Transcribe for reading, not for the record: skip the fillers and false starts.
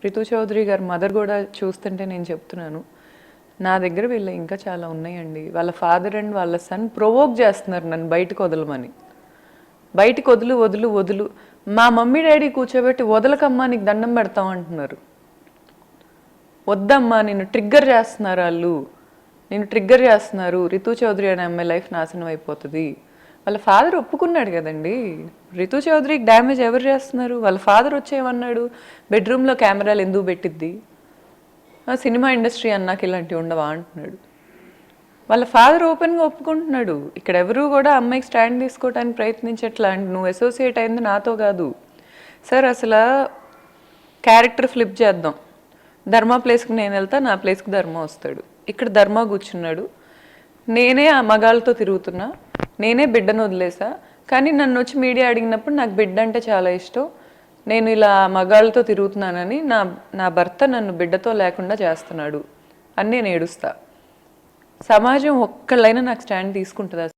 రితు చౌదరి గారి మదర్ కూడా చూస్తుంటే నేను చెప్తున్నాను, నా దగ్గర వీళ్ళు ఇంకా చాలా ఉన్నాయండి. వాళ్ళ ఫాదర్ అండ్ వాళ్ళ సన్ ప్రొవోక్ చేస్తున్నారు నన్ను బయటకు వదలమని. బయటికి వదులు వదులు వదులు, మా మమ్మీ డాడీ కూర్చోబెట్టి వదలకమ్మా నీకు దండం పెడతాం అంటున్నారు. వద్దమ్మా నిన్ను ట్రిగ్గర్ చేస్తున్నారు వాళ్ళు, నేను ట్రిగ్గర్ చేస్తున్నారు, రితు చౌదరి అనే అమ్మాయి లైఫ్ నాశనం అయిపోతుంది. వాళ్ళ ఫాదర్ ఒప్పుకున్నాడు కదండి. రితు చౌదరికి డ్యామేజ్ ఎవరు చేస్తున్నారు? వాళ్ళ ఫాదర్ వచ్చేయమన్నాడు, బెడ్రూమ్లో కెమెరాలు ఎందుకు పెట్టిద్ది, సినిమా ఇండస్ట్రీ అన్నాక ఇలాంటివి ఉండవా అంటున్నాడు. వాళ్ళ ఫాదర్ ఓపెన్గా ఒప్పుకుంటున్నాడు. ఇక్కడ ఎవరు కూడా అమ్మాయికి స్టాండ్ తీసుకోవడానికి ప్రయత్నించట్లా. నువ్వు అసోసియేట్ అయింది నాతో కాదు సార్. అసలు క్యారెక్టర్ ఫ్లిప్ చేద్దాం. ధర్మ ప్లేస్కి నేను వెళ్తా, నా ప్లేస్కి ధర్మ వస్తాడు. ఇక్కడ ధర్మ కూర్చున్నాడు, నేనే ఆ మగాళ్ళతో తిరుగుతున్నా, నేనే బిడ్డను వదిలేసా, కానీ నన్ను వచ్చి మీడియా అడిగినప్పుడు నాకు బిడ్డ అంటే చాలా ఇష్టం, నేను ఇలా మగాళ్ళతో తిరుగుతున్నానని నా భర్త నన్ను బిడ్డతో లేకుండా చేస్తున్నాడు అని నేను ఏడుస్తా. సమాజం ఒక్కళ్ళైనా నాకు స్టాండ్ తీసుకుంటుందా?